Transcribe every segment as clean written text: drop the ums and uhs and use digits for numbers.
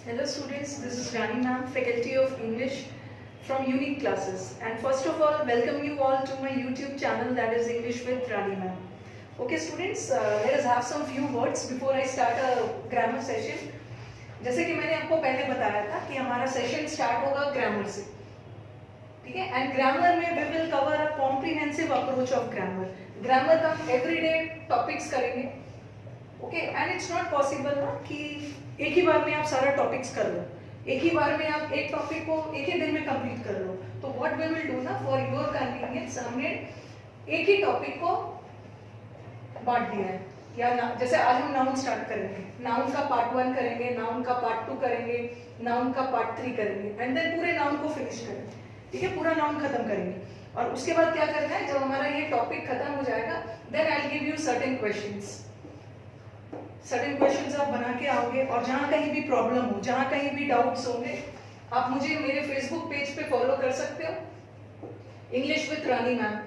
Hello students, this is Rani ma'am, Faculty of English from Unique Classes. And first of all, welcome you all to my YouTube channel, that is English with Rani ma'am. Okay students, let us have some few words before I start a grammar session. जैसे कि मैंने आपको पहले बताया था कि हमारा session start होगा ग्रामर से, ठीक है. एंड ग्रामर में we will cover a comprehensive approach of grammar. Grammar का एवरीडे टॉपिक्स करेंगे. Okay, and it's not possible ना कि एक ही बार में आप सारा टॉपिक्स कर लो, एक ही बार में आप एक टॉपिक को एक ही दिन में कंप्लीट कर लो. तो व्हाट वी विल डू ना, फॉर योर कन्वीनियंस हमने एक ही टॉपिक को बांट दिया है. या जैसे आज हम नाउन स्टार्ट करेंगे, नाउन का पार्ट 1 करेंगे, नाउन का पार्ट 2 करेंगे, नाउन का पार्ट 3 करेंगे, एंड देन पूरे नाउन को फिनिश करेंगे. ठीक है, पूरा नाउन खत्म करेंगे. और उसके बाद क्या करना है, जब हमारा ये टॉपिक खत्म हो जाएगा, then I will give you certain questions. Certain questions आप बना के आओगे, और जहां कहीं भी प्रॉब्लम हो, जहां कहीं भी डाउट्स होंगे, आप मुझे मेरे फेसबुक पेज पे फॉलो कर सकते हो, इंग्लिश विद रानी मैम.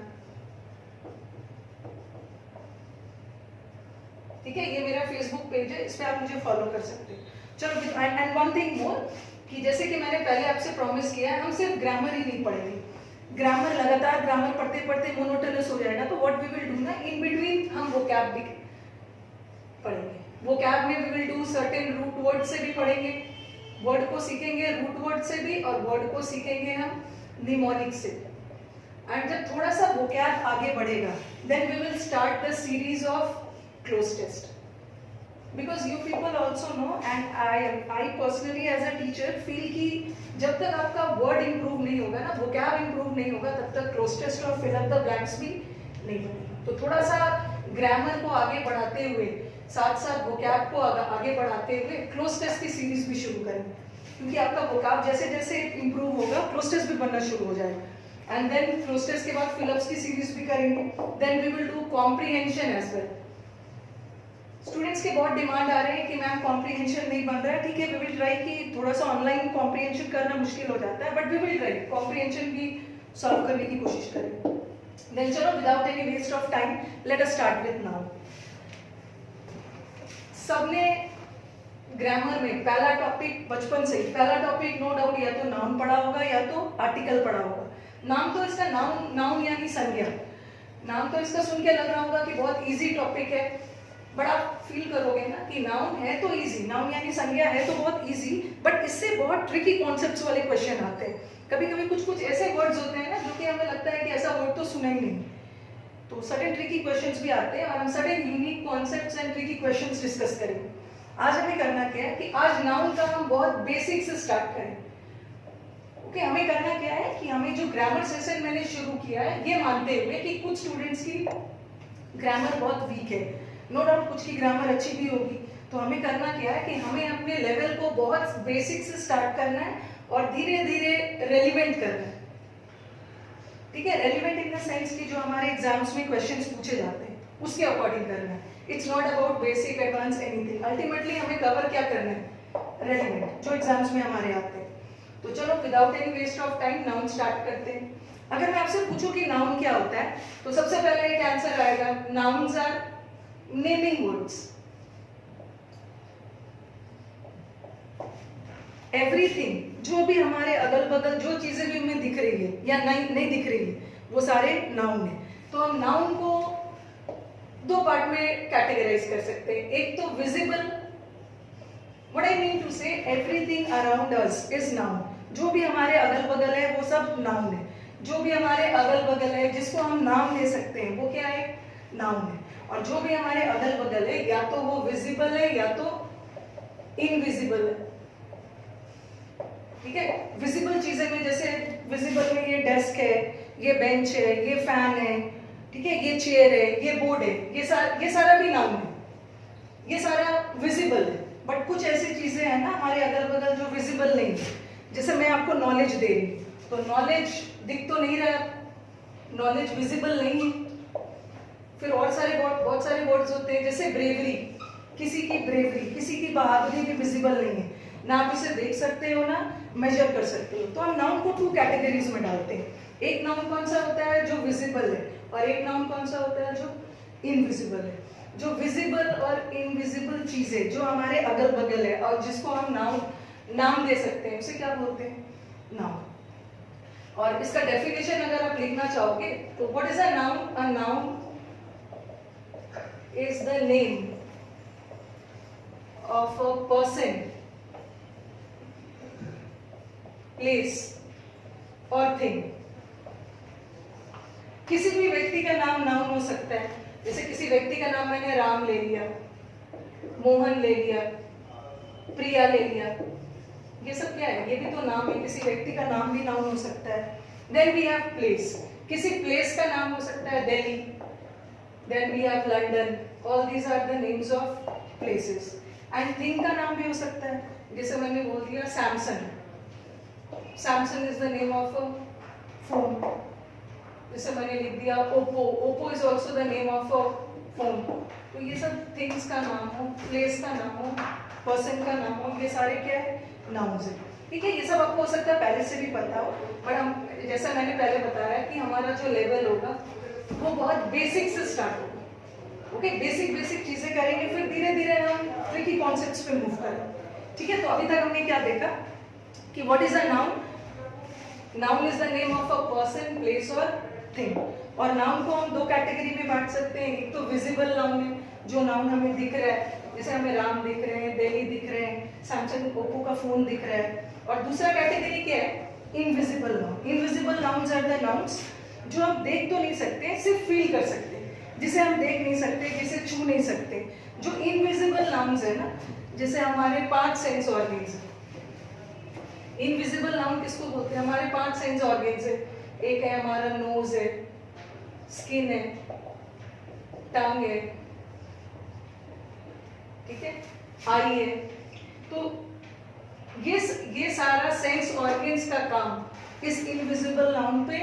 ठीक है, ये मेरा फेसबुक पेज है, इस पे आप मुझे फॉलो कर सकते हो. चलो, एंड वन थिंग मोर, कि जैसे कि मैंने पहले आपसे प्रॉमिस किया है, हम सिर्फ ग्रामर ही नहीं पढ़ेंगे. ग्रामर लगातार ग्रामर पढ़ते पढ़ते मोनोटोनस हो जाएगा. तो व्हाट वी विल डू ना, इन बिटवीन हम वोकैब भी पढ़ेंगे. वोकैब में we will do certain root word से भी पढ़ेंगे, वर्ड को सीखेंगे रूट वर्ड से भी, और वर्ड को सीखेंगे हम निमोनिक से. एंड जब थोड़ा सा वोकैब आगे बढ़ेगा, then we will start the series of cloze test. Because you people also know, and I personally as a teacher feel कि जब तक आपका वर्ड इंप्रूव नहीं होगा ना, वोकैब इंप्रूव नहीं होगा, तब तक क्लोज टेस्ट और फिल अप द ब्लैंक्स भी नहीं बनेगा. तो थोड़ा सा ग्रामर को आगे बढ़ाते हुए, साथ साथ वोकैब को आगे बढ़ाते हुए क्लोज टेस्ट की सीरीज भी शुरू करेंगे. क्योंकि आपका वोकैब जैसे जैसे इंप्रूव होगा, क्लोज टेस्ट भी बनना शुरू हो जाएगा. एंड देन क्लोज टेस्ट के बाद फिलअप्स की सीरीज भी करेंगे. Then we will do comprehension as well. Students के बहुत डिमांड आ रहे हैं कि मैम कॉम्प्रिहेंशन नहीं बन रहा है. ठीक है, वी विल ट्राई कि थोड़ा सा ऑनलाइन कॉम्प्रिहेंशन करना मुश्किल हो जाता है, but we will try comprehension भी सॉल्व करने की कोशिश करेंगे. देन चलो, without any waste of time, let us start with noun. सबने ग्रामर में पहला टॉपिक बचपन से ही, पहला टॉपिक नो डाउट या तो नाउन पढ़ा होगा या तो आर्टिकल पढ़ा होगा. नाम तो इसका नाउन यानी संज्ञा. नाम तो इसका सुन के लग रहा होगा कि बहुत इजी टॉपिक है, बट आप फील करोगे ना कि नाउन है तो इजी, नाउन यानी संज्ञा है तो बहुत इजी, बट इससे बहुत ट्रिकी कॉन्सेप्ट्स वाले क्वेश्चन आते हैं. कभी कभी कुछ कुछ ऐसे वर्ड्स होते हैं ना, जो कि हमें लगता है कि ऐसा वर्ड तो सुना ही नहीं. तो सर्टेन ट्रिकी क्वेश्चंस भी आते हैं, और हम certain unique concepts and tricky questions discuss करेंगे. आज हमें करना क्या है कि आज नाउन का हम बहुत बेसिक से स्टार्ट करें. ओके, हमें करना क्या है कि हमें जो ग्रामर सेशन मैंने शुरू किया है, ये मानते हुए कि कुछ स्टूडेंट्स की ग्रामर बहुत वीक है, नो डाउट कुछ की ग्रामर अच्छी भी होगी. तो हमें करना क्या है कि हमें अपने लेवल को बहुत बेसिक से स्टार्ट करना है और धीरे धीरे रेलिवेंट करना है. ठीक है, रेलिवेंट इन द सेंस कि जो हमारे एग्जाम्स में क्वेश्चंस पूछे जाते हैं उसके अकॉर्डिंग करना है. It's not about basic advance anything. Ultimately हमें कवर क्या करना है, रेलिवेंट, जो एग्जाम्स में हमारे आते हैं. तो चलो, without any waste of time noun start करते हैं. अगर मैं आपसे पूछूं कि नाउन क्या होता है, तो सबसे पहले एक आंसर आएगा, nouns are naming words. Everything, जो भी हमारे अगल बगल जो चीजें भी हमें दिख रही है या नहीं दिख रही है, वो सारे नाउन है. तो हम नाउन को दो पार्ट में कैटेगराइज कर सकते हैं. एक तो visible, what I mean to say, everything around us is known. जो भी हमारे अगल बगल है वो सब नाउन है. जो भी हमारे अगल बगल है जिसको हम नाम दे सकते हैं, वो क्या है, नाउन है. और जो भी हमारे अगल बगल है, या तो वो विजिबल है या तो इनविजिबल है. ठीक है, विजिबल चीजें में, जैसे विजिबल में ये डेस्क है, ये बेंच है, ये फैन है, ठीक है, ये चेयर है, ये बोर्ड है, ये सारा भी नाउन है, ये सारा विजिबल है. बट कुछ ऐसी चीजें हैं ना हमारे अगल बगल जो विजिबल नहीं है. जैसे मैं आपको नॉलेज दे रही हूँ, तो नॉलेज दिख तो नहीं रहा, नॉलेज विजिबल नहीं है. फिर और बहुत सारे वर्ड्स होते हैं, जैसे ब्रेवरी, किसी की ब्रेवरी, किसी की बहादुरी भी विजिबल नहीं है. ना आप इसे देख सकते हो ना मेजर कर सकते हो. तो हम नाउन को 2 कैटेगरीज में डालते हैं. एक नाउन कौन सा होता है, जो विजिबल है, और एक नाउन कौन सा होता है, जो इनविजिबल है. जो विजिबल और इनविजिबल चीजें जो हमारे अगल बगल है और जिसको हम नाउन नाम दे सकते हैं, उसे क्या बोलते हैं? नाउन। और इसका डेफिनेशन अगर आप लिखना चाहोगे तो what is a noun? A noun is the name of a person, place और थिंग। किसी भी व्यक्ति का नाम नाउन हो सकता है। जैसे किसी व्यक्ति का नाम मैंने राम ले लिया, मोहन ले लिया, प्रिया ले लिया, ये सब क्या है? ये भी तो नाम है। किसी व्यक्ति का नाम भी नाउन हो सकता है। देन वी हैव प्लेस, किसी प्लेस का नाम हो सकता है Delhi, then we have London, all these are the names of places. And thing का नाम भी हो सकता है, जैसे मैंने बोल दिया Samsung, Samsung is the name of a phone. जैसे मैंने लिख दिया Oppo, Oppo is also the name of a phone. तो ये सब थिंग्स का नाम हो, प्लेस का नाम हो, पर्सन का नाम हो, ये सारे क्या है? नाउन्स है। ठीक है, ये सब आपको हो सकता है पहले से भी पता हो, बट हम जैसा मैंने पहले बताया कि हमारा जो लेवल होगा वो बहुत बेसिक से स्टार्ट होगा। ओके, बेसिक बेसिक चीजें करेंगे, फिर धीरे धीरे हम ट्रिकी कॉन्सेप्ट्स पे मूव करेंगे। ठीक है, तो अभी तक हमने क्या देखा कि what is a noun? Noun is the name of a person, place और थिंग। और नाउन को हम दो कैटेगरी में बांट सकते हैं। एक तो विजिबल नाउन है, जो नाउन हमें दिख रहा है, जैसे हमें राम दिख रहे हैं, दिल्ली दिख रहे हैं, सैमसंग ओप्पो का फोन दिख रहा है। और दूसरा कैटेगरी क्या है? Invisible noun. Invisible nouns are the nouns जो हम देख तो नहीं सकते, सिर्फ फील कर सकते हैं, जिसे हम देख नहीं सकते, जिसे छू नहीं सकते। जो इनविजिबल नाउन्स है ना, जैसे हमारे 5 सेंस ऑर्गन्स है। इनविजिबल नाउन किसको बोलते हैं? हमारे 5 सेंस ऑर्गन्स है। एक है हमारा नोज है, स्किन है, टंग है, ठीक है, आई है। तो ये सारा सेंस ऑर्गन्स का काम इस इनविजिबल नाउन पे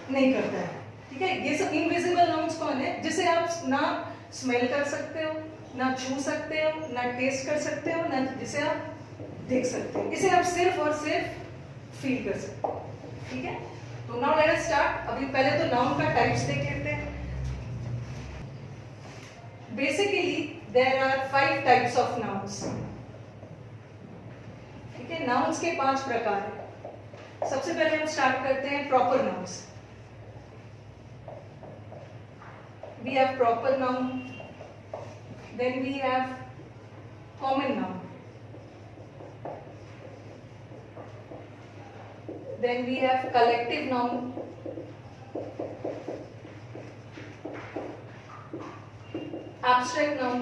नहीं करता है। ठीक है, ये सब इनविजिबल नाउन्स कौन है? जिसे आप ना स्मेल कर सकते हो, ना छू सकते हो, ना टेस्ट कर सकते हो, ना जिसे आप देख सकते हो। इसे आप सिर्फ और सिर्फ फील कर सकते हो। ठीक है, तो नाउ लेट अस स्टार्ट। अभी पहले तो नाउन का टाइप्स देख लेते हैं। Basically there are 5 types of nouns. ठीक है, नाउन्स के 5 प्रकार हैं। सबसे पहले हम स्टार्ट करते हैं proper nouns. We have proper noun, then we have common noun, then we have collective noun, abstract noun,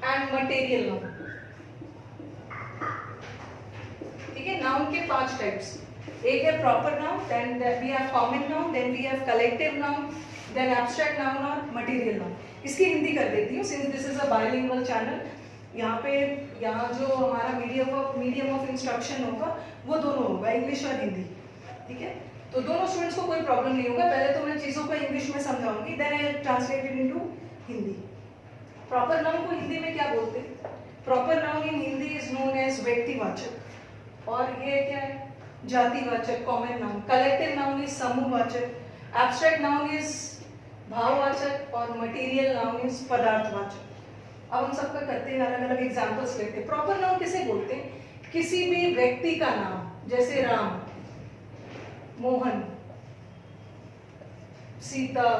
and material noun. ठीक है, नाउन के 5 टाइप्स। एक है proper noun, then we have common noun, then we have collective noun, then abstract noun और material noun. इसकी हिंदी कर देती हूँ since this is a bilingual channel. यहाँ जो हमारा मीडियम ऑफ इंस्ट्रक्शन होगा वो दोनों होगा, इंग्लिश और हिंदी। ठीक है, तो दोनों स्टूडेंट्स को कोई प्रॉब्लम नहीं होगा। पहले तो मैं चीज़ों को इंग्लिश में समझाऊंगी, then I translate it into Hindi. Proper noun को हिंदी में क्या बोलते हैं? Proper noun in Hindi is known as व्यक्तिवाचक, और ये क्या है? जातिवाचक, common noun. Collective noun is समूहवाचक, एब्स्ट्रैक्ट नाउन इज भाववाचक और मटेरियल नाउन इज पदार्थवाचक। अब हम सबका करते हैं, अलग अलग एग्जांपल्स लेते हैं। प्रॉपर नाउन किसे बोलते हैं? किसी भी व्यक्ति का नाम, जैसे राम, मोहन, सीता,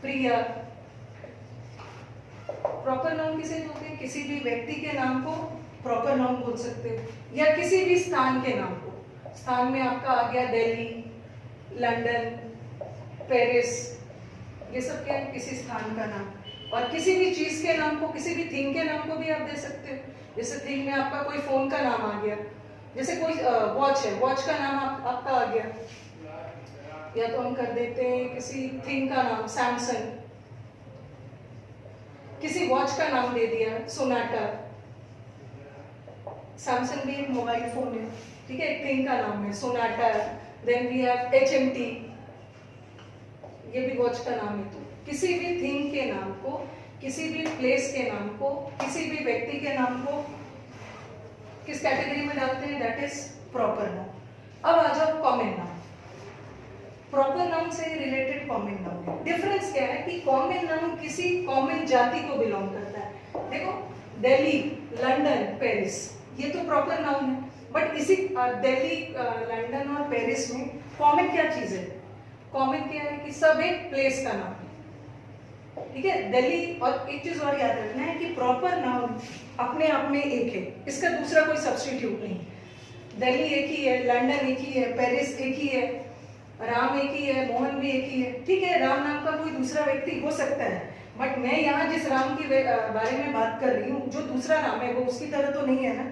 प्रिया। प्रॉपर नाउन किसे बोलते हैं? किसी भी व्यक्ति के नाम को प्रॉपर नाउन बोल सकते हो, या किसी भी स्थान के नाम को। स्थान में आपका आ गया दिल्ली, लंदन, पेरिस, ये सब क्या है? किसी स्थान का नाम। और किसी भी चीज के नाम को, किसी भी थिंग के नाम को भी आप दे सकते हो। जैसे थिंग में आपका कोई फोन का नाम आ गया, जैसे कोई वॉच है, वॉच का नाम आपका आ गया। या तो हम कर देते हैं किसी थिंग का नाम सैमसंग, किसी वॉच का नाम दे दिया सोनाटा। सैमसंग भी एक मोबाइल फोन है, ठीक है, एक थिंग का नाम है Sonata. Then we have HMT, ये भी वॉच का नाम है। तो किसी भी थिंग के नाम को, किसी भी प्लेस के नाम को, किसी भी व्यक्ति के नाम को किस कैटेगरी में डालते हैं? That is proper noun. अब आ जाओ कॉमन नाउन। प्रॉपर नाउन से रिलेटेड कॉमन नाउन है। डिफरेंस क्या है कि कॉमन नाउन किसी कॉमन जाति को बिलोंग करता है। देखो दिल्ली, लंदन, पेरिस, ये तो प्रॉपर नाउन है, बट इसी दिल्ली, लंदन और पेरिस में कॉमन क्या चीज है? कॉमन क्या है कि सब एक प्लेस का नाम है, ठीक है। दिल्ली, और एक चीज और याद रखना है कि प्रॉपर नाउन अपने आप में एक है, इसका दूसरा कोई सब्स्टिट्यूट नहीं। दिल्ली एक ही है, लंदन एक ही है, पेरिस एक ही है, राम एक ही है, मोहन भी एक ही है, ठीक है। राम नाम का कोई दूसरा व्यक्ति हो सकता है, बट मैं यहाँ जिस राम की बारे में बात कर रही हूँ, जो दूसरा राम है वो उसकी तरह तो नहीं है ना,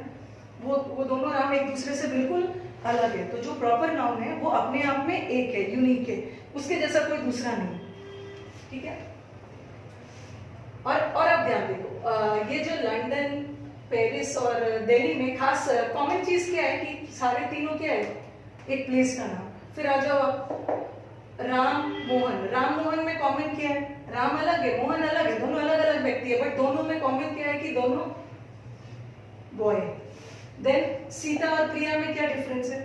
वो दोनों राम एक दूसरे से बिल्कुल अलग है। तो जो प्रॉपर नाउन है वो अपने आप में एक है, यूनिक है, उसके जैसा कोई दूसरा नहीं, ठीक है। और अब ध्यान देखो, ये जो लंदन, पेरिस और दिल्ली में खास कॉमन चीज क्या है कि सारे तीनों क्या है? एक प्लेस का नाम। फिर आ जाओ आप, राम मोहन, राम मोहन में कॉमन क्या है? राम अलग है, मोहन अलग है, दोनों अलग अलग व्यक्ति है, बट दोनों में कॉमन क्या है कि दोनों बॉय। देन सीता और प्रिया में क्या डिफरेंस है?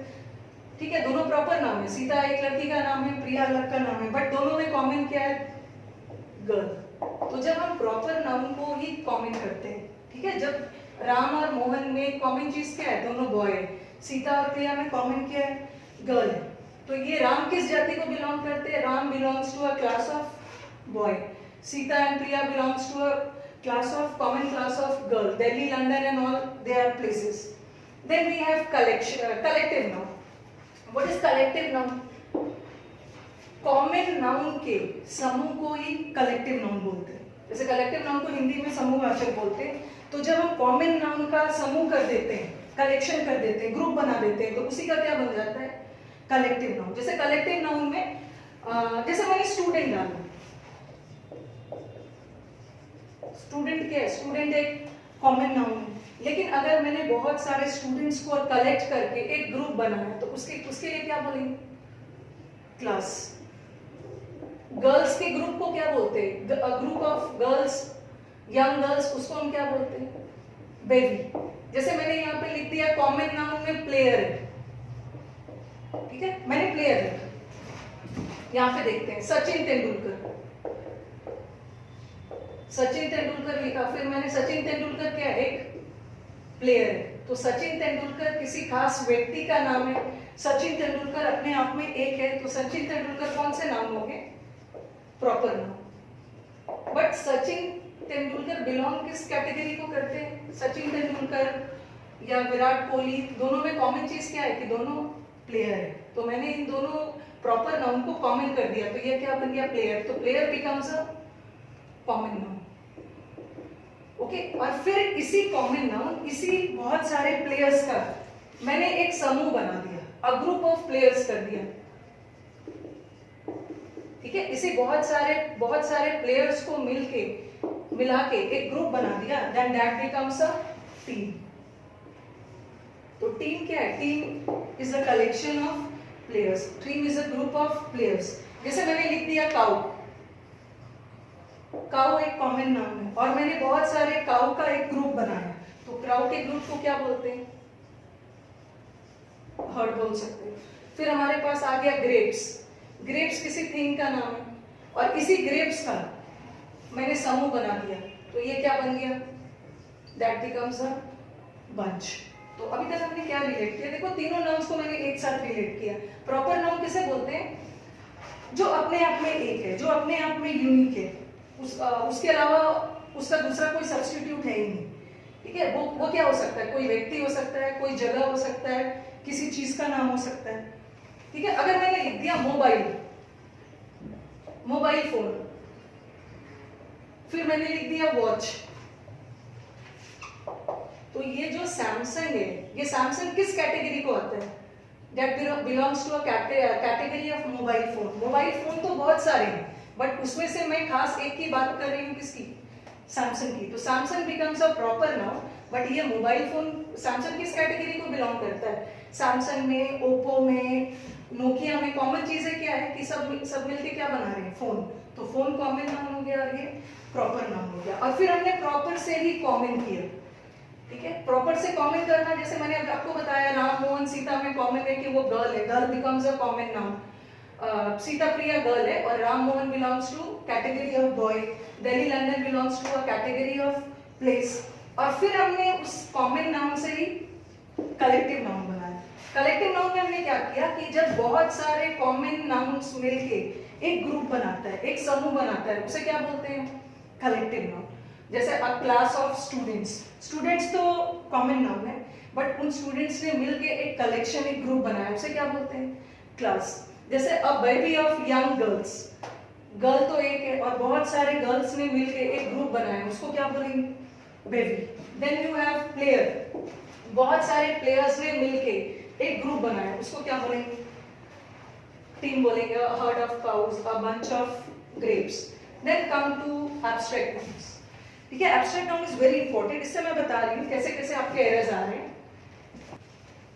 ठीक है, दोनों प्रॉपर नाम है, सीता एक लड़की का नाम है, प्रिया अलग का नाम है, बट दोनों में कॉमन क्या है? गर्ल। तो जब हम प्रॉपर नाउन को ही कॉमन करते हैं, ठीक है, जब राम और मोहन में कॉमन चीज क्या है? दोनों बॉय है। सीता और प्रिया में कॉमन क्या है? गर्ल है। तो ये राम किस जाति को बिलोंग करते हैं? Ram belongs to a class of boy, Sita and Priya belongs to a class of common class of girl. Delhi, London and all, they are places. Then we have collective noun. What is collective noun? Common noun के समूह को ही collective noun बोलते हैं। जैसे collective noun को हिंदी में समूहवाचक बोलते हैं, तो जब हम कॉमन नाउन का समूह कर देते हैं, कलेक्शन कर देते हैं, ग्रुप बना देते हैं, तो उसी का क्या बन जाता है? Collective noun. जैसे कलेक्टिव नाउन में जैसे मैंने स्टूडेंट डाला, स्टूडेंट क्या है? स्टूडेंट एक कॉमन नाउन है, लेकिन अगर मैंने बहुत सारे स्टूडेंट्स को कलेक्ट करके एक ग्रुप बनाया तो उसके लिए क्या बोलेंगे? क्लास। गर्ल्स के ग्रुप को क्या बोलते हैं? Group of girls, young girls, उसको हम क्या बोलते हैं? बेबी। जैसे मैंने यहाँ पे लिख दिया कॉमन नाउन में प्लेयर है, ठीक है, मैंने प्लेयर लिखा। यहाँ पे देखते हैं सचिन तेंदुलकर, सचिन तेंदुलकर लिखा, फिर मैंने सचिन तेंदुलकर क्या है? एक प्लेयर है। तो सचिन तेंदुलकर किसी खास व्यक्ति का नाम है, सचिन तेंदुलकर अपने आप में एक है, तो सचिन तेंदुलकर कौन से नाम हो गए? प्रॉपर नाम। बट सचिन तेंदुलकर बिलोंग किस कैटेगरी को करते हैं? सचिन तेंदुलकर या विराट कोहली, दोनों में कॉमन चीज क्या है कि दोनों प्लेयर है। तो मैंने इन दोनों प्रॉपर नाउन को कॉमन कर दिया, तो ये क्या बन गया? प्लेयर। तो player becomes a common noun, okay. और फिर इसी कॉमन नाउन, इसी बहुत सारे प्लेयर्स का मैंने एक समूह बना दिया, अ ग्रुप ऑफ प्लेयर्स कर दिया, ठीक है। इसे बहुत सारे प्लेयर्स को मिला के एक ग्रुप बना दिया, then that becomes a team. तो टीम क्या है? Team is a collection of players, team is a group of players. जैसे मैंने लिख दिया काउ, काउ एक कॉमन नाउन है, और मैंने बहुत सारे काउ का एक ग्रुप बनाया, तो काउ के ग्रुप को क्या बोलते हैं? हर्ड बोल सकते हैं। फिर हमारे पास आ गया ग्रेप्स, ग्रेप्स किसी थिंग का नाम है, और इसी ग्रेप्स का मैंने समूह बना दिया, तो ये क्या बन गया? That becomes a bunch. तो अभी तक हमने क्या रिलेट किया? देखो तीनों नाउन्स को मैंने एक साथ रिलेट किया। प्रॉपर नाउन किसे बोलते हैं? जो अपने आप में एक है, जो अपने आप में यूनिक है, उसके अलावा उसका दूसरा कोई सब्स्टिट्यूट है ही नहीं, ठीक है। वो क्या हो सकता है? कोई व्यक्ति हो सकता है, कोई जगह हो सकता है, किसी चीज का नाम हो सकता है, ठीक है। अगर मैंने लिख दिया मोबाइल फोन, फिर मैंने लिख दिया वॉच, तो ये जो सैमसंग है, ये सैमसंग किस कैटेगरी को आता है? That belongs to a category of mobile phone. Mobile phone तो बहुत सारे हैं, बट उसमें से मैं खास एक की बात कर रही हूँ, किसकी? सैमसंग की। तो Samsung becomes a proper noun, but ये मोबाइल फोन, सैमसंग किस कैटेगरी को बिलोंग करता है? सैमसंग में, ओप्पो में, नोकिया में कॉमन चीजें क्या है कि सब मिलके क्या बना रहे हैं? फोन। तो फोन कॉमन नाउन हो गया, और ये प्रॉपर नाउन हो गया। और फिर हमने प्रॉपर से ही कॉमन किया, ठीक है। प्रॉपर से कॉमन करना, जैसे मैंने आपको बताया राम मोहन सीता में कॉमन है कि वो गर्ल है, girl becomes a common noun. Sita Priya girl है और Ram Mohan belongs to category of boy, Delhi London belongs to a category of place. और फिर हमने उस कॉमन नाउन से ही कलेक्टिव नाउन बनाया। कलेक्टिव नाउन में हमने क्या किया कि जब बहुत सारे कॉमन नाउन्स मिलके एक ग्रुप बनाता है, एक समूह बनाता है, उसे क्या बोलते हैं? Collective noun. जैसे a class of students, students तो कॉमन नाउन है, बट उन स्टूडेंट्स ने मिलके एक कलेक्शन, एक ग्रुप बनाया, उसे क्या बोलते हैं? क्लास। जैसे a baby of young girls, girl तो एक है और बहुत सारे गर्ल्स ने मिलके एक ग्रुप बनाया, उसको क्या बोलेंगे? Baby. Then you have player, बहुत सारे प्लेयर्स ने मिलके एक ग्रुप बनाया, उसको क्या बोलेंगे? टीम बोलेंगे। A herd of cows, a bunch of grapes. Then come to abstract nouns. ठीक है, abstract noun is very important. इससे मैं बता रही हूँ कैसे कैसे आपके एरर्स आ रहे हैं।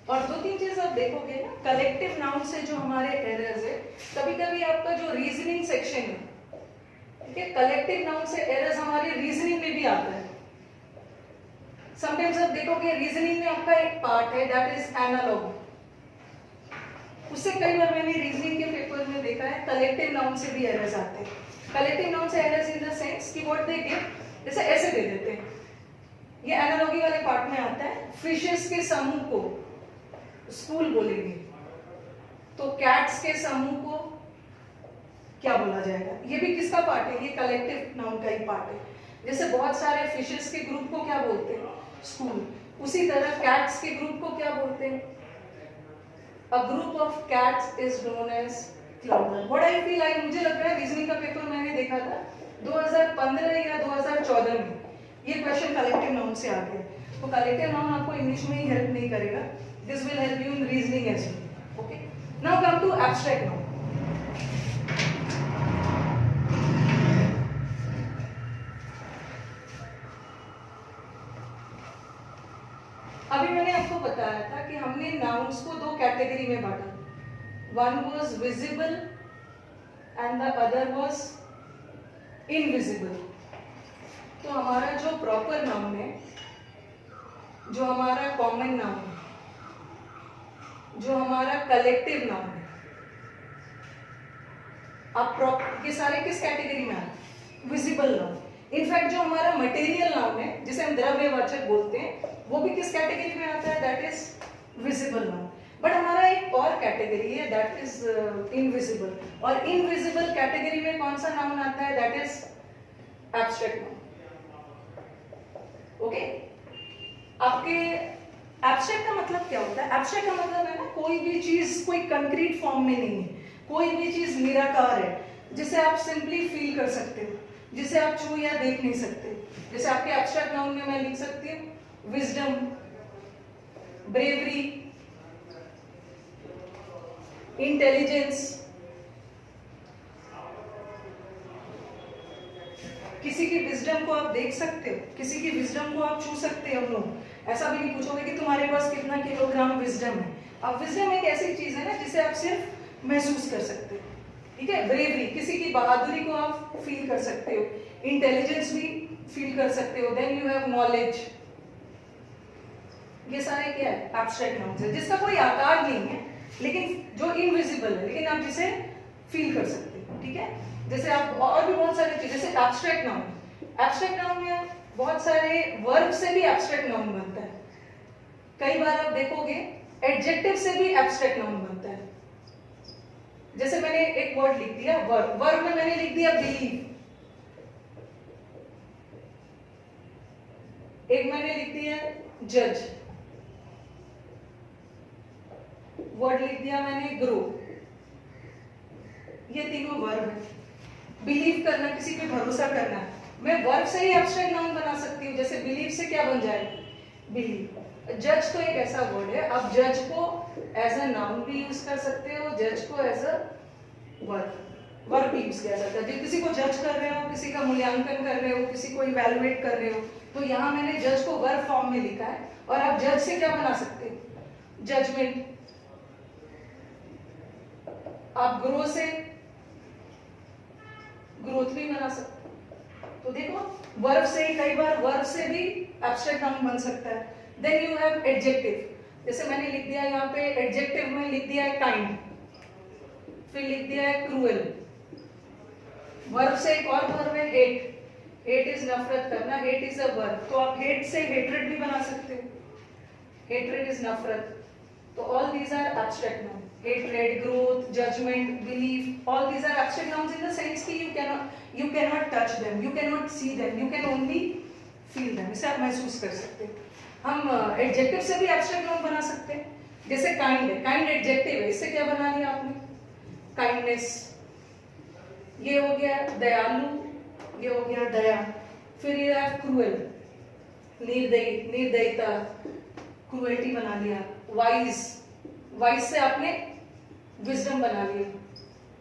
और दो तीन चीज आप देखोगे ना, कलेक्टिव नाउन से जो हमारे एरर्स है, कभी कभी आपका जो रीजनिंग सेक्शन है, ठीक है, कलेक्टिव नाउन से एरर्स हमारे रीजनिंग में भी आता है। समटाइम्स आप देखोगे रीजनिंग में आपका एक पार्ट है दैट इज एनालॉग, उससे कई बार मैंने रीजनिंग के पेपर में देखा है कलेक्टिव नाउन से भी एरर्स आते हैं। कलेक्टिव नाउन से एरर्स इन द सेंस कि व्हाट दे गिव, जैसे ऐसे दे देते हैं, ये एनालॉगी वाले पार्ट में आता है, फिशेस के समूह को स्कूल बोलेंगे, तो कैट्स के समूह को क्या बोला जाएगा? ये भी किसका पार्ट है? ये कलेक्टिव नाउन का ही पार्ट है। जैसे बहुत सारे फिशेस के ग्रुप को क्या बोलते हैं? स्कूल। उसी तरह कैट्स के ग्रुप को क्या बोलते हैं? A group of cats is known as clowder. What I feel like, मुझे लग रहा है रीजनिंग का पेपर मैंने देखा था 2015 या 2014 में, ये क्वेश्चन कलेक्टिव नाउन से आ गया। तो कलेक्टिव नाउन आपको इंग्लिश में ही हेल्प नहीं करेगा, this will help you in reasoning as well. Okay, now come to abstract noun. अभी मैंने आपको बताया था कि हमने नाउन्स को दो कैटेगरी में बांटा, one was visible and the other was invisible. तो हमारा जो प्रॉपर नाउन है, जो हमारा कॉमन नाउन है, जो हमारा कलेक्टिव नाउन है, अब ये सारे किस कैटेगरी में आए? Visible noun. इनफैक्ट जो हमारा मटेरियल नाउन है, जिसे हम द्रव्यवाचक बोलते हैं, वो भी किस कैटेगरी में आता है? That is visible noun. But हमारा एक और कैटेगरी है दैट इज इनविजिबल, और इनविजिबल कैटेगरी में कौन सा नाउन आता है? That is abstract noun. Okay, आपके एब्स्ट्रैक्ट का मतलब क्या होता है? एब्स्ट्रैक्ट का मतलब है ना, कोई भी चीज कोई कंक्रीट फॉर्म में नहीं है, कोई भी चीज निराकार है, जिसे आप सिंपली फील कर सकते हो, जिसे आप छू या देख नहीं सकते। जैसे आपके एब्स्ट्रैक्ट नाउन में मैं लिख सकती हूँ विजडम, ब्रेवरी, इंटेलिजेंस। किसी की विजडम को आप देख सकते हो, किसी की विजडम को आप छू सकते हो। लोग ऐसा भी नहीं पूछोगे कि तुम्हारे पास कितना किलोग्राम विजडम है। अब विजडम एक ऐसी चीज है ना जिसे आप सिर्फ महसूस कर सकते हो। ठीक है, ब्रेवरी, किसी की बहादुरी को आप फील कर सकते हो, इंटेलिजेंस भी फील कर सकते हो। Then you have knowledge. ये सारे क्या है? एब्स्ट्रैक्ट नाउन्स है, जिसका कोई आकार नहीं है, लेकिन जो इनविजिबल है, लेकिन आप जिसे फील कर सकते हो। ठीक है, जैसे आप और भी बहुत सारी चीजें, जैसे एब्स्ट्रैक्ट नाउन। एब्स्ट्रैक्ट नाउन में बहुत सारे वर्ब से भी एब्स्ट्रैक्ट नाउन बनता है। कई बार आप देखोगे एडजेक्टिव से भी एब्स्ट्रैक्ट नाउन बनता है। जैसे मैंने एक वर्ड लिख दिया वर्ब, वर्ब में मैंने लिख दिया बिलीव, एक मैंने लिख दिया जज, वर्ड लिख दिया मैंने ग्रो। ये तीनों वर्ब है। बिलीव करना, किसी पे भरोसा करना, मैं वर्ब से ही एब्स्ट्रैक्ट नाउन बना सकती हूँ। जैसे बिलीव से क्या बन जाए? बिलीव। जज तो एक ऐसा वर्ड है, आप जज को एज अ नाउन भी यूज कर सकते हो, जज को एज अ वर्ब भी यूज किया जाता है। जब किसी को जज कर रहे हो, किसी का मूल्यांकन कर रहे हो, किसी को इवैल्यूएट कर रहे हो, तो यहाँ मैंने जज को वर्ब फॉर्म में लिखा है। और आप जज से क्या बना सकते हो? जजमेंट। आप ग्रो से ग्रोथ भी बना सकते हो। तो देखो, वर्ब से ही, कई बार वर्ब से भी एब्स्ट्रैक्ट नाउन बन सकता है। Then you have adjective. जैसे मैंने लिख दिया यहाँ पे एडजेक्टिव में लिख दिया है काइंड, फिर लिख दिया है क्रूएल। वर्ब से एक और वर्ब है हेट। हेट इज नफरत करना, हेट इज अ वर्ब, तो आप हेट से हेट्रेड भी बना सकते हो। हेट्रेड इज नफरत, तो all these are abstract noun. Hatred, growth, judgement, belief, all these are abstract nouns in the sense कि you cannot touch them, you cannot see them, you can only feel them, इसे आप महसूस कर सकते हैं। हम एडजेक्टिव से भी एब्स्ट्रैक्ट नाउन बना सकते हैं, जैसे काइंड है, काइंड एडजेक्टिव है, इससे क्या बना लिया आपने, काइंडनेस। ये हो गया दयालु, ये हो गया दया। फिर ये है क्रूएल, निर्दयी, निर्दयता, क्रूएल्टी बना लिया। वाइज, वाइज से आपने विजडम बना लिया।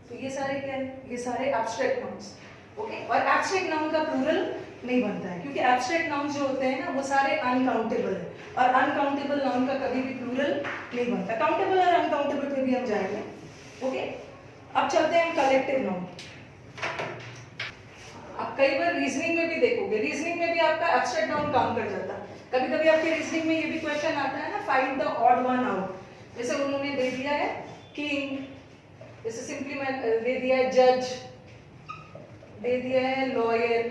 तो ये सारे क्या है, ये सारे एब्स्ट्रैक्ट नाउन्स। ओके, और एब्स्ट्रैक्ट नाउन का प्लूरल नहीं बनता है, क्योंकि एब्स्ट्रैक्ट नाउन जो होते हैं ना वो सारे अनकाउंटेबल है, और अनकाउंटेबल नाउन का कभी भी प्लूरल नहीं बनता। काउंटेबल और अनकाउंटेबल पे भी हम जाएंगे। ओके, अब चलते हैं कलेक्टिव नाउन। आप कई बार रीजनिंग में भी देखोगे, रीजनिंग में भी आपका एब्स्ट्रैक्ट नाउन काम कर जाता है। कभी कभी आपके रीजनिंग में ये भी क्वेश्चन आता है ना, find the odd one out. जैसे उन्होंने दे दिया है किंग, जैसे सिंपली मैं दे दिया है जज, दे दिया है लॉयर,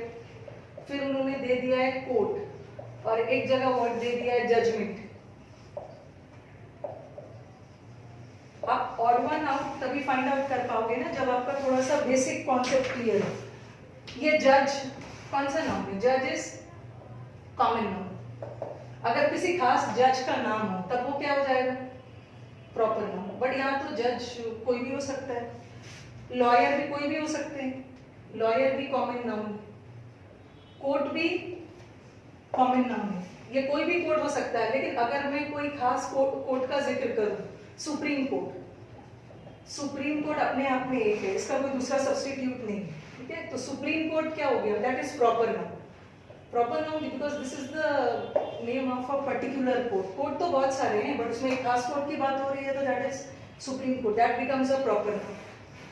फिर उन्होंने दे दिया है कोर्ट, और एक जगह वर्ड दे दिया है जजमेंट। आप ऑड वन आउट तभी फाइंड आउट कर पाओगे ना जब आपका थोड़ा सा बेसिक कॉन्सेप्ट क्लियर हो। ये जज कौन सा नाम है, जज इज कॉमन नाउन। अगर किसी खास जज का नाम हो तब वो क्या हो जाएगा, प्रॉपर नाउन। बट यहाँ तो जज कोई भी हो सकता है, लॉयर भी कोई भी हो सकते हैं, लॉयर भी कॉमन नाउन, कोर्ट भी कॉमन नाउन है, ये कोई भी कोर्ट हो सकता है। लेकिन अगर मैं कोई खास कोर्ट का जिक्र करूं, सुप्रीम कोर्ट, सुप्रीम कोर्ट अपने आप में एक है, इसका कोई दूसरा सब्स्टिट्यूट नहीं है, ठीक है। तो सुप्रीम कोर्ट क्या हो गया, that is proper noun. Proper noun because this is the name of a particular court. Court तो बहुत सारे हैं, बट उसमें एक खास कोर्ट की बात हो रही है, तो that is supreme court, that becomes a proper noun.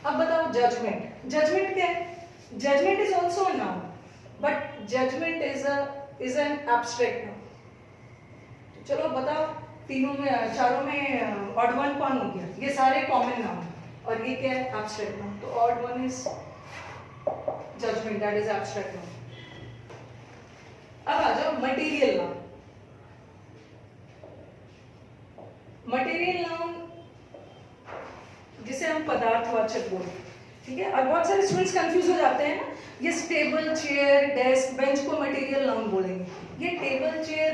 अब बताओ जजमेंट, जजमेंट क्या है, judgement is also a noun, but judgement is an abstract noun. चलो बताओ, तीनों में चारों में ऑड वन कौन हो गया, ये सारे कॉमन नाउन, और ये क्या है, एब्स्ट्रैक्ट नाउन। तो odd one is judgement, that is abstract noun. अब आ जाओ मटेरियल नाउन। मटेरियल नाउन जिसे हम पदार्थवाचक बोलते हैं, ठीक है। और बहुत सारे स्टूडेंट्स कंफ्यूज हो जाते हैं ना, ये टेबल, चेयर, डेस्क, बेंच को मटेरियल नाउन बोलेंगे। ये टेबल, चेयर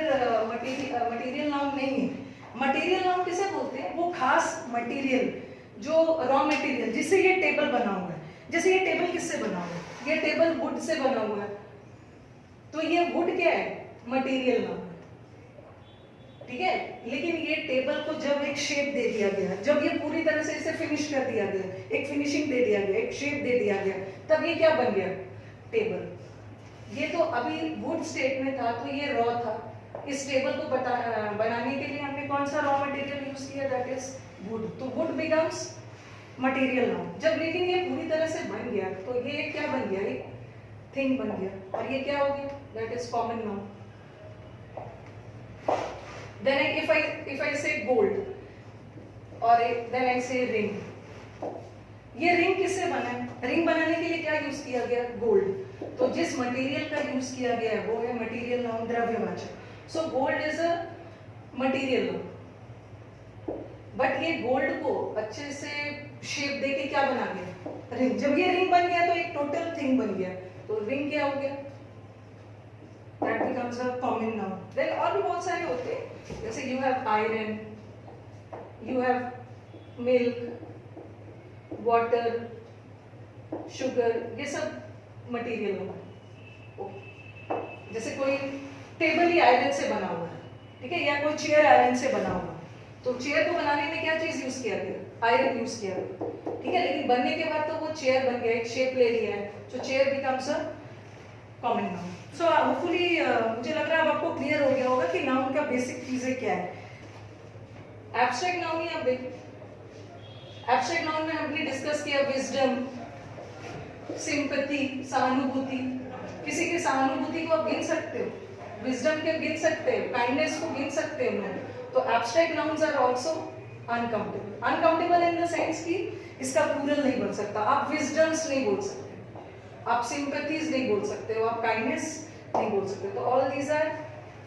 मटेरियल नाउन नहीं है। मटेरियल नाउन किसे बोलते हैं, वो खास मटेरियल जो रॉ मटेरियल जिससे ये टेबल बना हुआ है। जैसे ये टेबल किससे बना हुआ है, ये टेबल वुड से बना हुआ है, तो ये वुड क्या है, मटेरियल नाउन, ठीक है। लेकिन ये टेबल को जब एक शेप दे दिया गया, जब ये पूरी तरह से इसे फिनिश कर दिया गया, एक फिनिशिंग दे दिया गया, एक शेप दे दिया गया, तब ये क्या बन गया, टेबल। ये तो अभी वुड स्टेट में था, तो ये रॉ था। इस टेबल को बनाने के लिए हमने कौन सा रॉ मटेरियल यूज किया, दैट इज वुड। तो वुड बिकम्स मटेरियल नाउन। जब लेकिन ये पूरी तरह से बन गया, तो ये क्या बन गया, एक थिंग बन गया, और ये क्या हो गया, that is common noun. Then if I say gold, or then I say ring, ये रिंग किससे बना है, रिंग बनाने के लिए क्या यूज किया गया, गोल्ड। तो जिस मटेरियल का यूज किया गया है वो है मटेरियल नाउन, द्रव्यवाचक। So gold is a material noun, but ये गोल्ड को अच्छे से शेप देके क्या बना गया, रिंग। जब ये रिंग बन गया तो एक टोटल थिंग बन गया, तो रिंग क्या हो गया, that becomes a common noun. Then और भी बहुत सारे होते हैं, जैसे you have iron, you have milk, water, sugar, ये सब मटेरियल होगा। जैसे कोई टेबल ही आयरन से बना हुआ है, ठीक है, या कोई चेयर आयरन से बना हुआ, तो चेयर को बनाने में क्या चीज यूज किया गया, आयरन यूज किया गया, ठीक है। लेकिन बनने के बाद तो वो चेयर बन गया, एक शेप ले लिया है, तो chair becomes a common noun. So hopefully मुझे लग रहा है अब आपको क्लियर हो गया होगा कि नाउन का बेसिक चीजें क्या है। एब्स्ट्रैक्ट नाउन ही आप देखिए, एब्स्ट्रैक्ट नाउन में हमने डिस्कस किया विजडम, सिंपैथी, सहानुभूति। किसी की सहानुभूति को आप गिन सकते हो, विजडम के गिन सकते हो, काइंडनेस को गिन सकते हो। तो abstract nouns are also uncountable. Uncountable in the sense कि इसका प्लूरल नहीं बन सकता, आप विजडम्स नहीं बोल सकते, आप सिंपैथीज नहीं बोल सकते हो, आप काइंडनेस नहीं बोल सकते, तो ऑल दीज आर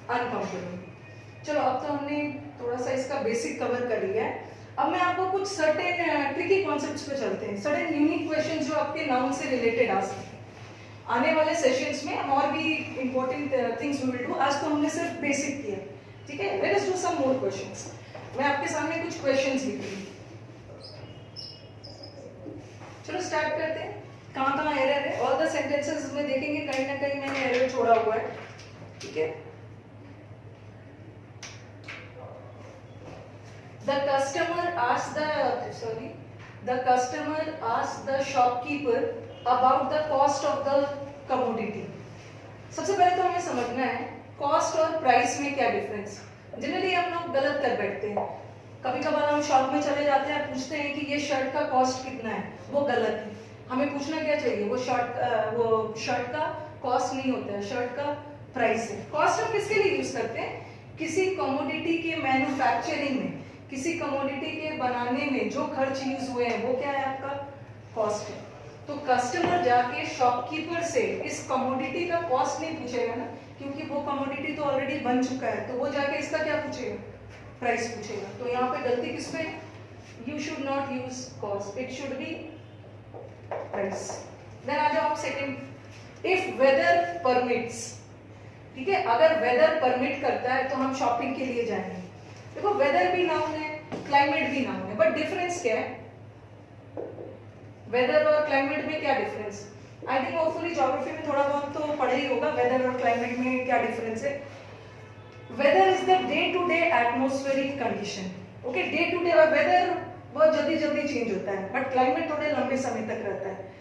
अनकाउंटेबल। चलो अब तो हमने थोड़ा सा इसका बेसिक कवर कर लिया है। अब मैं आपको कुछ सर्टेन ट्रिकी कॉन्सेप्ट्स पे चलते हैं, सर्टेन यूनिक क्वेश्चन जो आपके नाउन से रिलेटेड आ सकते हैं। आने वाले सेशंस में हम और भी important things we will do. आज तो हमने सिर्फ बेसिक किया, ठीक है। Let us do some more questions. मैं आपके सामने कुछ क्वेश्चंस लिख रही हूँ, चलो स्टार्ट करते हैं। कहाँ कहाँ एरर है, ऑल द सेंटेंसेस में देखेंगे कहीं ना कहीं मैंने एरर छोड़ा हुआ है, ठीक है। The customer asked the shopkeeper about the cost of the commodity. सबसे पहले तो हमें समझना है कॉस्ट और प्राइस में क्या डिफरेंस। जनरली हम लोग गलत कर बैठते हैं, कभी कभार हम शॉप में चले जाते हैं, पूछते हैं कि ये शर्ट का कॉस्ट कितना है, वो गलत है। हमें पूछना क्या चाहिए, वो शर्ट का कॉस्ट नहीं होता है, शर्ट का प्राइस है। कॉस्ट हम किसके लिए यूज करते हैं, किसी कमोडिटी के मैन्युफैक्चरिंग में, किसी कमोडिटी के बनाने में जो खर्च यूज हुए हैं वो क्या है, आपका कॉस्ट है। तो कस्टमर जाके शॉपकीपर से इस कमोडिटी का कॉस्ट नहीं पूछेगा ना, क्योंकि वो कमोडिटी तो ऑलरेडी बन चुका है, तो वो जाके इसका क्या पूछेगा, प्राइस पूछेगा। तो यहाँ पे गलती किस पे, you should not use cost, it should be price. Then आ जाओ आप सेकंड, इफ वेदर परमिट्स, ठीक है। अगर वेदर परमिट करता है तो हम शॉपिंग के लिए जाएंगे। देखो वेदर भी नाउन है, क्लाइमेट भी नाउन है, बट डिफरेंस क्या है, वेदर और क्लाइमेट में क्या difference. I think hopefully geography में थोड़ा बहुत तो पढ़ा ही होगा वेदर और क्लाइमेट में क्या डिफरेंस है। Weather is the day to day atmospheric condition, okay. Day to day और वेदर बहुत जल्दी जल्दी चेंज होता है, बट क्लाइमेट थोड़े लंबे समय तक रहता है,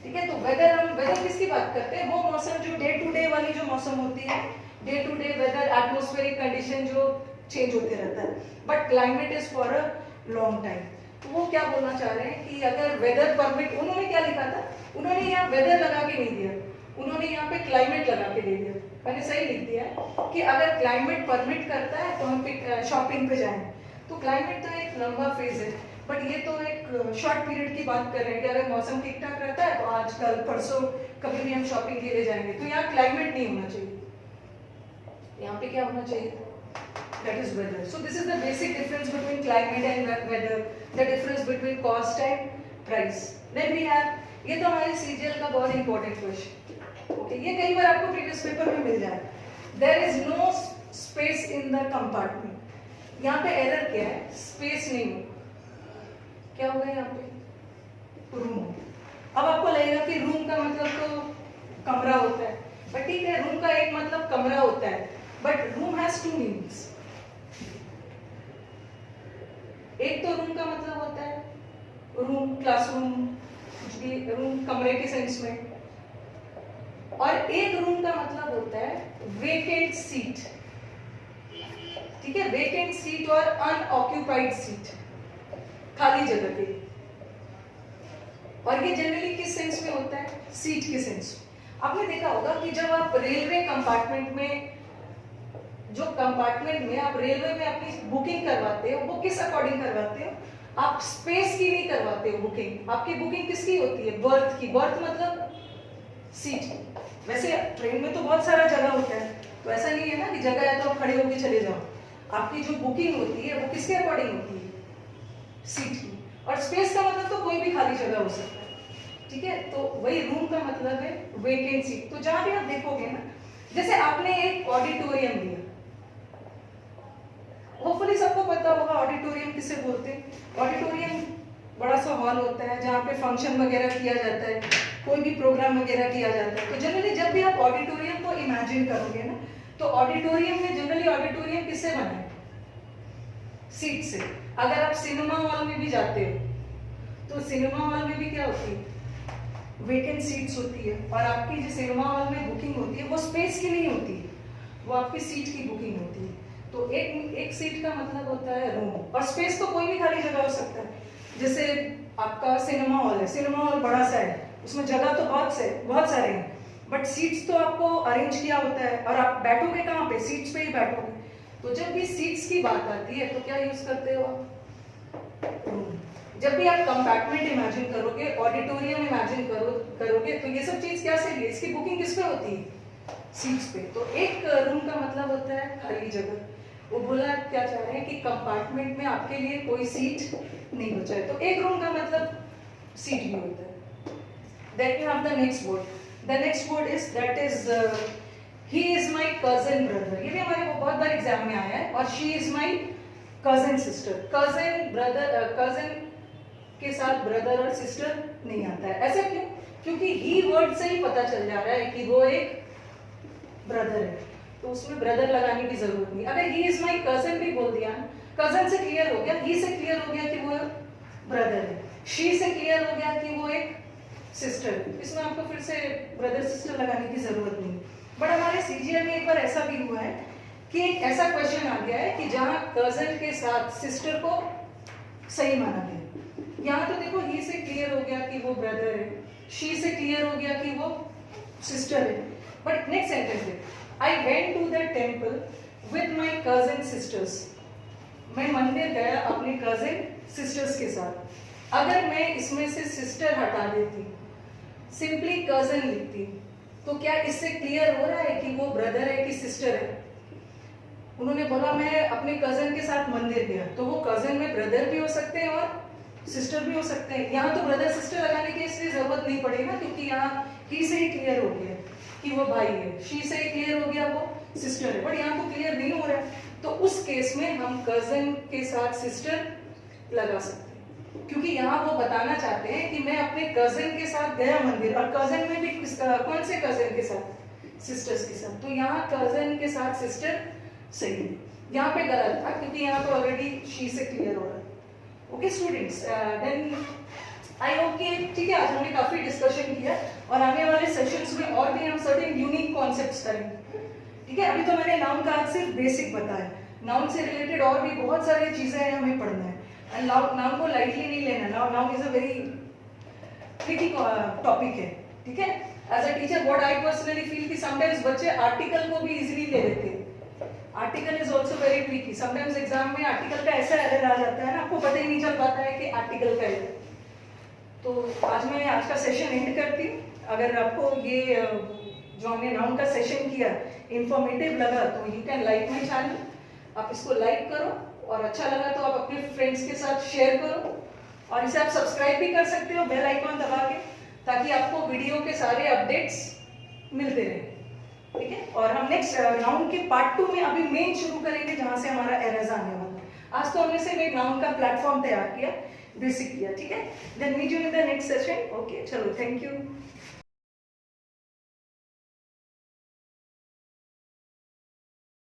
ठीक है। तो वेदर, हम वेदर किसकी बात करते हैं, वो मौसम जो डे टू डे वाली जो मौसम होती है, day to day weather atmospheric condition जो चेंज होते रहता है। But climate is for a long time. तो वो क्या बोलना चाह रहे हैं कि अगर वेदर परमिट, उन्होंने क्या लिखा था, उन्होंने यहाँ वेदर लगा के नहीं दिया, उन्होंने यहाँ पे क्लाइमेट लगा के दे दिया। मैंने सही लिख दिया है कि अगर क्लाइमेट परमिट करता है तो हम शॉपिंग पे जाएं। तो क्लाइमेट तो एक लंबा फेज है, बट ये तो एक शॉर्ट पीरियड की बात कर रहे हैं कि अगर मौसम ठीक ठाक रहता है तो आज कल परसों कभी भी हम शॉपिंग के लिए जाएंगे। तो यहाँ क्लाइमेट नहीं होना चाहिए, यहाँ पे क्या होना चाहिए, that is weather. So this is the basic difference between climate and weather, the difference between cost and price. Then we have, ये तो हमारे CGL का बहुत important question, okay, ये कई बार आपको previous paper में मिल जाए। There is no space in the compartment. यहाँ पे error क्या है, space नहीं हो, क्या होगा यहाँ पे, room। अब आपको लगेगा कि room का मतलब तो कमरा होता है, but ठीक है, room का एक मतलब कमरा होता है, but room has two meanings। एक तो रूम का मतलब होता है रूम, क्लासरूम, कुछ भी रूम कमरे के सेंस में, और एक रूम का मतलब होता है वेकेंट सीट, ठीक है। वेकेंट सीट और अनऑक्यूपाइड सीट, खाली जगह के। और ये जनरली किस सेंस में होता है, सीट के सेंस। आपने देखा होगा कि जब आप रेलवे कंपार्टमेंट में, जो कंपार्टमेंट में आप रेलवे में अपनी बुकिंग करवाते हो, वो किस अकॉर्डिंग करवाते हो, आप स्पेस की नहीं करवाते हो बुकिंग। आपकी बुकिंग किसकी होती है, बर्थ की। बर्थ मतलब सीट। वैसे ट्रेन में तो बहुत सारा जगह होता है, तो ऐसा नहीं है ना कि जगह है तो आप खड़े होकर चले जाओ। आपकी जो बुकिंग होती है वो किसके अकॉर्डिंग होती है, सीट की। और स्पेस का मतलब तो कोई भी खाली जगह हो सकता है, ठीक है। तो वही रूम का मतलब है वेकेंट सीट। तो जहां भी आप देखोगे ना, जैसे आपने एक ऑडिटोरियम दिया, होपफुली सबको पता होगा ऑडिटोरियम किसे बोलते हैं। ऑडिटोरियम बड़ा सा हॉल होता है जहाँ पे फंक्शन वगैरह किया जाता है, कोई भी प्रोग्राम वगैरह किया जाता है। तो जनरली जब भी आप ऑडिटोरियम को इमेजिन करोगे ना, तो ऑडिटोरियम में जनरली ऑडिटोरियम किससे बना है, सीट से। अगर आप सिनेमा हॉल में भी जाते हो तो सिनेमा हॉल में भी क्या होती है, वेकेंट सीट्स होती है। और आपकी जो सिनेमा हॉल में बुकिंग होती है वो स्पेस की नहीं होती है, वो आपकी सीट की बुकिंग होती है। तो एक सीट का मतलब होता है रूम, और स्पेस तो कोई भी खाली जगह हो सकता है। जैसे आपका सिनेमा हॉल है, सिनेमा हॉल बड़ा सा है, उसमें जगह तो बहुत सारे हैं, बट सीट्स तो आपको अरेंज किया होता है, और आप बैठोगे कहाँ पे, सीट्स पे ही बैठोगे। तो जब भी सीट्स की बात आती है तो क्या यूज करते हो आप, जब भी आप कंपार्टमेंट इमेजिन करोगे, ऑडिटोरियम इमेजिन करोगे तो ये सब चीज क्या से लिए, इसकी बुकिंग किस पे होती है, सीट्स पे। तो एक रूम का मतलब होता है खाली जगह। वो बोला क्या चाह रहे हैं कि कंपार्टमेंट में आपके लिए कोई सीट नहीं बचा है, तो एक रूम का मतलब सीट भी होता है। Then you have the next word. The next word is that is he is my cousin brother. ये भी हमारे को बहुत बार एग्जाम में आया है। और she is my cousin sister. cousin brother cousin के साथ ब्रदर और सिस्टर नहीं आता है। ऐसा क्यों? क्योंकि ही वर्ड से ही पता चल जा रहा है कि वो एक ब्रदर है, तो उसमें ब्रदर लगाने की जरूरत नहीं। अगर ही इज माई कजन भी बोल दिया, कजन से क्लियर हो गया, ही से क्लियर हो गया कि वो ब्रदर है, शी से क्लियर हो गया कि वो एक सिस्टर है। इसमें आपको फिर से ब्रदर सिस्टर लगाने की जरूरत नहीं। बट हमारे सीजीएल में एक बार ऐसा भी हुआ है कि एक ऐसा क्वेश्चन आ गया है कि जहां कजन के साथ सिस्टर को सही माना गया। यहाँ तो देखो ही से क्लियर हो गया कि वो ब्रदर है, शी से क्लियर हो गया कि वो सिस्टर है। बट नेक्स्ट सेंटेंस है, I went to the temple with my cousin sisters. मैं मंदिर गया अपने कजन सिस्टर्स के साथ। अगर मैं इसमें से सिस्टर हटा देती, सिंपली कजन लिखती, तो क्या इससे क्लियर हो रहा है कि वो ब्रदर है कि सिस्टर है? उन्होंने बोला मैं अपने कजन के साथ मंदिर गया, तो वो कजन में ब्रदर भी हो सकते हैं और सिस्टर भी हो सकते हैं। यहाँ तो ब्रदर सिस्टर लगाने की इसलिए जरूरत नहीं पड़ेगी ना, क्योंकि यहाँ ही से ही क्लियर हो गया कि वो भाई है, शी से ही क्लियर हो गया वो सिस्टर है। बट यहाँ तो क्लियर नहीं हो रहा है, तो उस केस में हम कजन के साथ सिस्टर लगा सकते हैं, क्योंकि यहाँ वो बताना चाहते हैं कि मैं अपने कजन के साथ गया मंदिर, और कजन में भी कौन से कजन के साथ, सिस्टर्स के साथ। तो यहाँ कजन के साथ सिस्टर सही है, यहाँ पे गलत था क्योंकि यहाँ तो ऑलरेडी शी से क्लियर हो रहा है। Okay students, then I hope कि ठीक है, आज हमने काफी डिस्कशन किया और आने वाले सेशंस में और भी हम सर्टेन यूनिक कॉन्सेप्ट्स करेंगे। ठीक है, अभी तो मैंने नाउन का आज सिर्फ बेसिक बताया, नाउन से रिलेटेड और भी बहुत सारी चीजें हैं हमें पढ़ना है। एंड नाउन को लाइटली नहीं लेना, noun is a very tricky topic है। ठीक है, as a teacher what I personally feel कि समटाइम्स बच्चे आर्टिकल को भी इजीली ले लेते हैं। Article is also very tricky, sometimes exam में आर्टिकल का ऐसा एरर आ जाता है ना, आपको पता ही नहीं चल पाता है कि आर्टिकल का है। तो आज का सेशन एंड करती हूँ। अगर आपको ये जो हमने नाउन का सेशन किया इंफॉर्मेटिव लगा तो you can like my channel, आप इसको लाइक करो, और अच्छा लगा तो आप अपने फ्रेंड्स के साथ शेयर करो, और इसे आप सब्सक्राइब भी कर सकते हो बेल आइकॉन दबा के, ताकि आपको वीडियो के सारे अपडेट्स मिलते रहे। ठीक है, और हम नेक्स्ट नाउन के पार्ट 2 में अभी मेन शुरू करेंगे, जहां से हमारा एरर्स आने वाला है। आज तो हमने सिर्फ एक नाउन का प्लेटफॉर्म तैयार किया, बेसिक किया। ठीक है, then meet you in the next session. Okay, चलो, थैंक यू।